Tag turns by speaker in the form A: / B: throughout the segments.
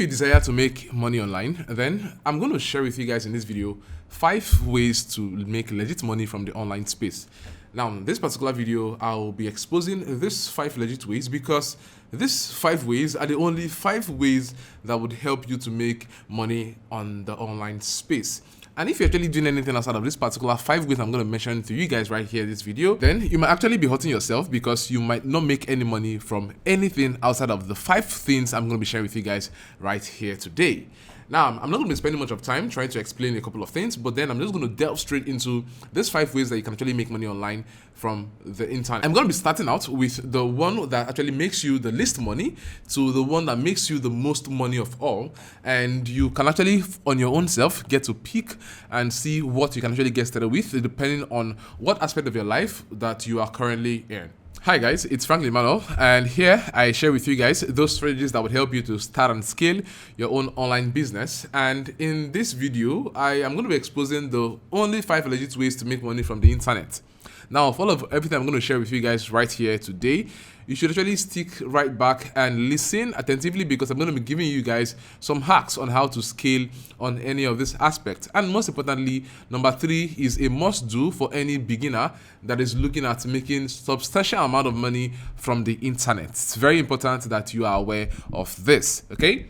A: you desire to make money online, then I'm going to share with you guys in this video 5 ways to make legit money from the online space. Now, in this particular video, I'll be exposing these 5 legit ways because these 5 ways are the only 5 ways that would help you to make money on the online space. And if you're actually doing anything outside of this particular 5 ways I'm going to mention to you guys right here in this video, then you might actually be hurting yourself because you might not make any money from anything outside of the 5 things I'm going to be sharing with you guys right here today. Now, I'm not going to be spending much of time trying to explain a couple of things, but then I'm just going to delve straight into these 5 ways that you can actually make money online from the internet. I'm going to be starting out with the one that actually makes you the least money to the one that makes you the most money of all. And you can actually, on your own self, get to pick and see what you can actually get started with, depending on what aspect of your life that you are currently in. Hi guys, it's Frank Emmanuel, and here I share with you guys those strategies that would help you to start and scale your own online business. And in this video, I am going to be exposing the only 5 legit ways to make money from the internet. Now, of all of everything I'm going to share with you guys right here today, you should actually stick right back and listen attentively because I'm going to be giving you guys some hacks on how to scale on any of this aspect. And most importantly, number 3 is a must-do for any beginner that is looking at making substantial amount of money from the internet. It's very important that you are aware of this, okay?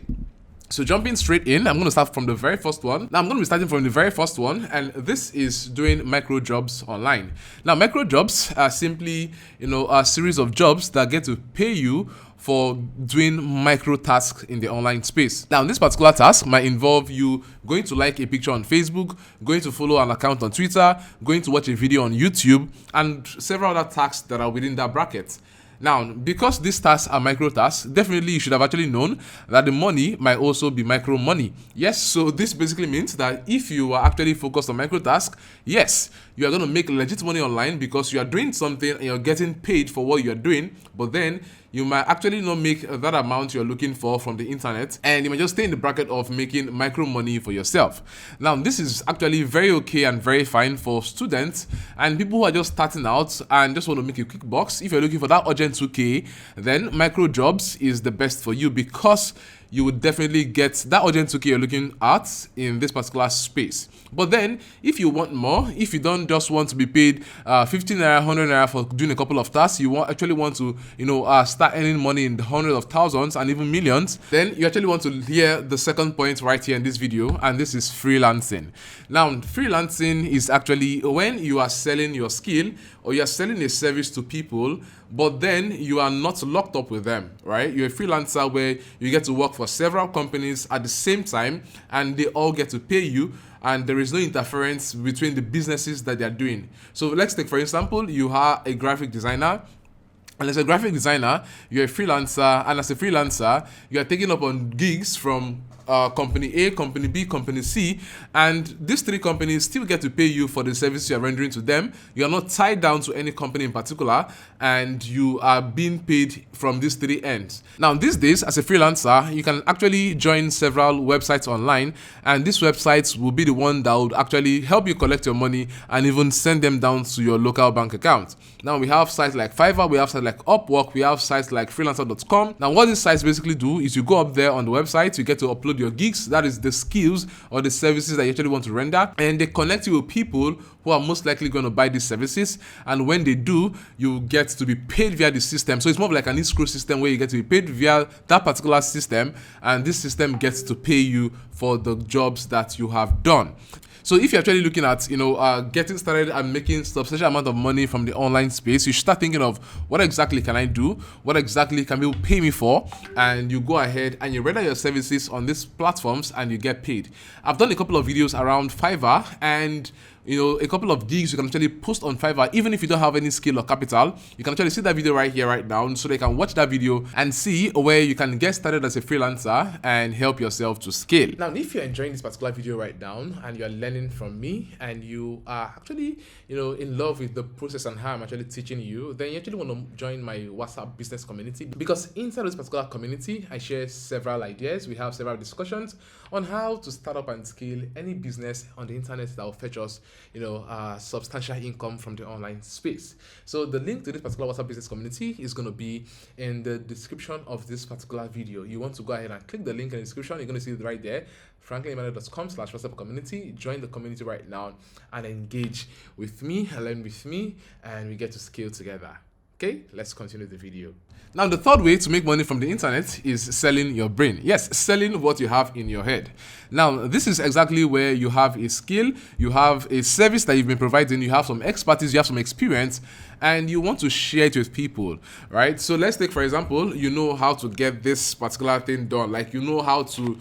A: So jumping straight in, I'm going to start from the very first one. Now I'm going to be starting from the very first one, and this is doing microjobs online. Now microjobs are simply, a series of jobs that get to pay you for doing micro tasks in the online space. Now, this particular task might involve you going to like a picture on Facebook, going to follow an account on Twitter, going to watch a video on YouTube, and several other tasks that are within that bracket. Now, because these tasks are micro tasks, definitely you should have actually known that the money might also be micro money. Yes, so this basically means that if you are actually focused on micro tasks, yes, you are going to make legit money online because you are doing something and you're getting paid for what you're doing, but then you might actually not make that amount you're looking for from the internet, and you might just stay in the bracket of making micro money for yourself. Now, this is actually very okay and very fine for students and people who are just starting out and just want to make a quick bucks. If you're looking for that urgent 2K, then microjobs is the best for you because you would definitely get that urgent 2K you're looking at in this particular space. But then, if you want more, if you don't just want to be paid 15 naira, 100 naira for doing a couple of tasks, you actually want to, start earning money in the hundreds of thousands and even millions, then you actually want to hear the second point right here in this video, and this is freelancing. Now, freelancing is actually when you are selling your skill or you are selling a service to people, but then you are not locked up with them, right? You're a freelancer where you get to work for several companies at the same time and they all get to pay you, and there is no interference between the businesses that they are doing. So let's take, for example, you are a graphic designer. And as a graphic designer, you're a freelancer, and as a freelancer, you are taking up on gigs from company A, company B, company C, and these 3 companies still get to pay you for the service you are rendering to them. You are not tied down to any company in particular, and you are being paid from these 3 ends. Now, these days, as a freelancer, you can actually join several websites online, and these websites will be the one that would actually help you collect your money and even send them down to your local bank account. Now, we have sites like Fiverr, we have sites like Upwork, we have sites like freelancer.com. Now, what these sites basically do is you go up there on the website, you get to upload your gigs, that is the skills or the services that you actually want to render, and they connect you with people who are most likely going to buy these services, and when they do, you get to be paid via the system. So it's more of like an escrow system where you get to be paid via that particular system, and this system gets to pay you for the jobs that you have done. So if you're actually looking at, getting started and making substantial amount of money from the online space, you should start thinking of what exactly can I do? What exactly can people pay me for? And you go ahead and you render your services on these platforms and you get paid. I've done a couple of videos around Fiverr, and a couple of gigs you can actually post on Fiverr. Even if you don't have any skill or capital, you can actually see that video right here, right now, so they can watch that video and see where you can get started as a freelancer and help yourself to scale. Now, if you're enjoying this particular video right now and you're learning from me and you are actually, in love with the process and how I'm actually teaching you, then you actually want to join my WhatsApp business community, because inside this particular community, I share several ideas. We have several discussions on how to start up and scale any business on the internet that will fetch us substantial income from the online space. So the link to this particular WhatsApp business community is going to be in the description of this particular video. You want to go ahead and click the link in the description. You're going to see it right there, franklinemanuel.com/WhatsApp community. Join the community right now and engage with me, learn with me, and we get to scale together. Okay, let's continue the video. Now, the third way to make money from the internet is selling your brain. Yes, selling what you have in your head. Now, this is exactly where you have a skill, you have a service that you've been providing, you have some expertise, you have some experience, and you want to share it with people, right? So let's take, for example, you know how to get this particular thing done. Like, you know how to,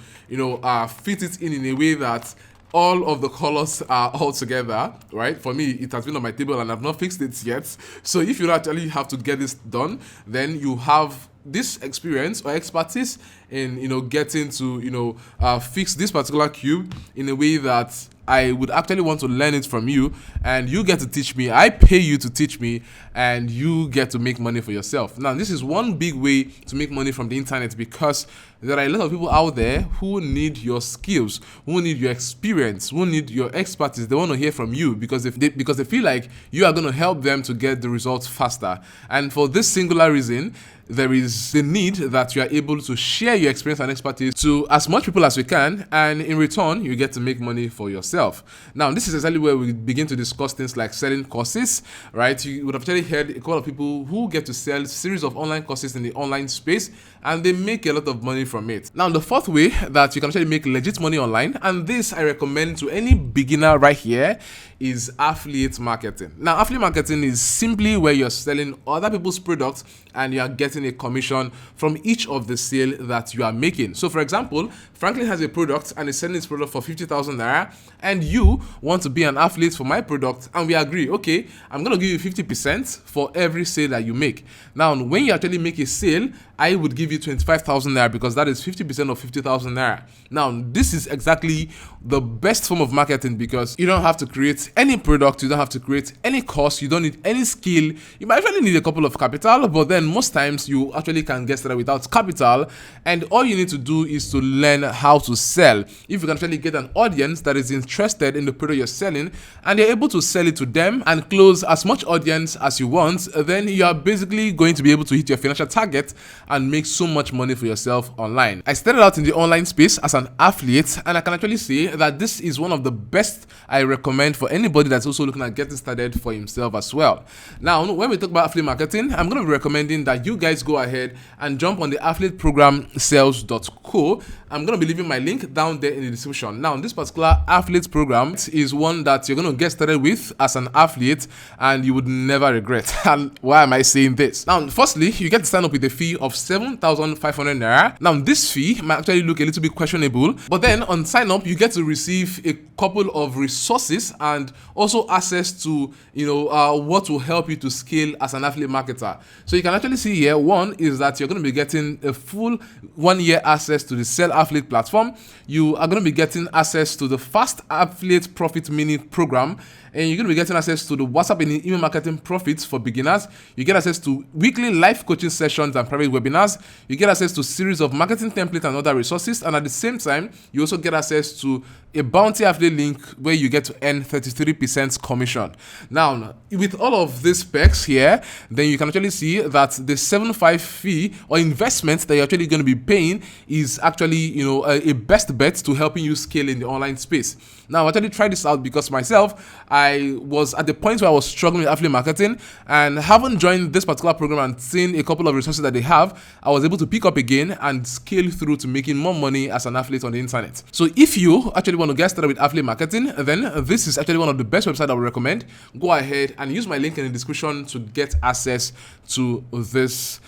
A: fit it in a way that all of the colors are all together, right? For me, it has been on my table and I've not fixed it yet. So if you actually have to get this done, then you have this experience or expertise in, getting to, fix this particular cube in a way that I would actually want to learn it from you, and you get to teach me. I pay you to teach me, and you get to make money for yourself. Now, this is one big way to make money from the internet, because there are a lot of people out there who need your skills, who need your experience, who need your expertise. They want to hear from you because they feel like you are going to help them to get the results faster. And for this singular reason, there is the need that you are able to share your experience and expertise to as much people as you can, and in return, you get to make money for yourself. Now, this is exactly where we begin to discuss things like selling courses, right? You would have actually heard a couple of people who get to sell series of online courses in the online space, and they make a lot of money from it. Now, the fourth way that you can actually make legit money online, and this I recommend to any beginner right here, is affiliate marketing. Now, affiliate marketing is simply where you're selling other people's products and you are getting a commission from each of the sale that you are making. So, for example, Franklin has a product and is selling his product for 50,000 naira, and you want to be an affiliate for my product, and we agree, okay, I'm going to give you 50% for every sale that you make. Now, when you actually make a sale, I would give you 25,000 naira because that is 50% of 50,000 naira. Now, this is exactly the best form of marketing because you don't have to create any product, you don't have to create any course, you don't need any skill. You might actually need a couple of capital, but then most times you actually can get started without capital, and all you need to do is to learn how to sell. If you can actually get an audience that is interested in the product you're selling and you're able to sell it to them and close as much audience as you want, then you are basically going to be able to hit your financial target and make so much money for yourself online. I started out in the online space as an affiliate, and I can actually say that this is one of the best I recommend for anybody that's also looking at getting started for himself as well. Now, when we talk about affiliate marketing, I'm going to be recommending that you guys go ahead and jump on the affiliate program sales.co. I'm going to be leaving my link down there in the description. Now, this particular affiliate program is one that you're going to get started with as an affiliate and you would never regret. And why am I saying this? Now, firstly, you get to sign up with a fee of 7,500 naira. Now, this fee might actually look a little bit questionable, but then on sign up, you get to receive a couple of resources and also access to, what will help you to scale as an affiliate marketer. So you can actually see here, one is that you're going to be getting a full 1 year access to the Sell Affiliate platform. You are going to be getting access to the Fast Affiliate Profit Mini program, and you're going to be getting access to the WhatsApp and email marketing profits for beginners. You get access to weekly live coaching sessions and private webinars. You get access to series of marketing templates and other resources. And at the same time, you also get access to a bounty affiliate link where you get to earn 33% commission. Now, with all of these perks here, then you can actually see that the 7.5 fee or investment that you're actually going to be paying is actually, a best bet to helping you scale in the online space. Now, I actually tried this out because myself, I was at the point where I was struggling with affiliate marketing, and having joined this particular program and seen a couple of resources that they have, I was able to pick up again and scale through to making more money as an affiliate on the internet. So if you actually want to get started with affiliate marketing, then this is actually one of the best websites I would recommend. Go ahead and use my link in the description to get access to this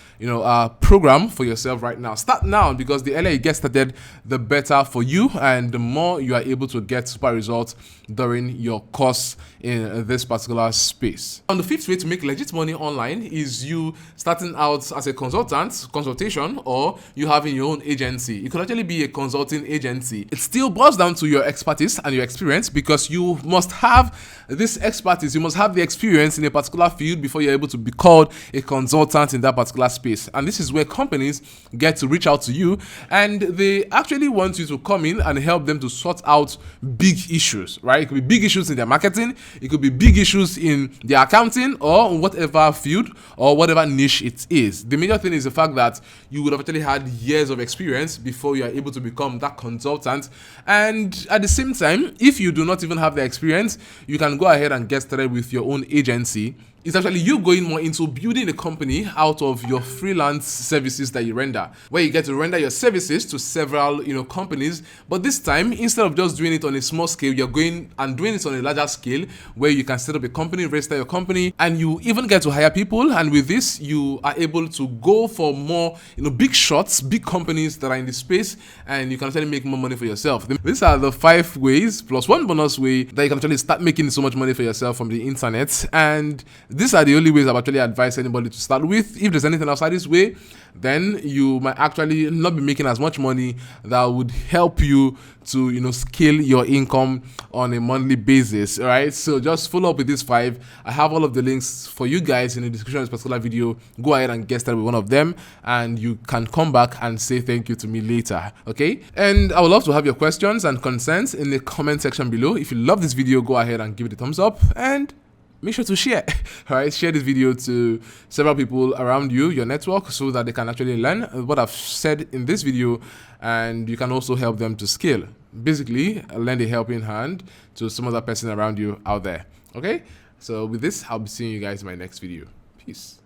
A: program for yourself right now. Start now, because the earlier you get started, the better for you, and the more you are able to get super results during your course in this particular space. And the fifth way to make legit money online is you starting out as a consultation, or you having your own agency. It could actually be a consulting agency. It still boils down to your expertise and your experience, because you must have this expertise, you must have the experience in a particular field before you're able to be called a consultant in that particular space. space. And this is where companies get to reach out to you, and they actually want you to come in and help them to sort out big issues, right? It could be big issues in their marketing, it could be big issues in their accounting, or whatever field or whatever niche it is. The major thing is the fact that you would have actually had years of experience before you are able to become that consultant. And at the same time, if you do not even have the experience, you can go ahead and get started with your own agency. It's actually you going more into building a company out of your freelance services that you render, where you get to render your services to several, companies. But this time, instead of just doing it on a small scale, you're going and doing it on a larger scale, where you can set up a company, register your company, and you even get to hire people. And with this, you are able to go for more, big shots, big companies that are in the space, and you can actually make more money for yourself. These are the 5 ways plus one bonus way that you can actually start making so much money for yourself from the internet. And these are the only ways I've actually advised anybody to start with. If there's anything outside this way, then you might actually not be making as much money that would help you to, scale your income on a monthly basis. All right. So just follow up with these 5. I have all of the links for you guys in the description of this particular video. Go ahead and get started with one of them, and you can come back and say thank you to me later. Okay. And I would love to have your questions and concerns in the comment section below. If you love this video, go ahead and give it a thumbs up, and make sure to share. All right, share this video to several people around you, your network, so that they can actually learn what I've said in this video, and you can also help them to scale. Basically, lend a helping hand to some other person around you out there. Okay, so with this, I'll be seeing you guys in my next video. Peace.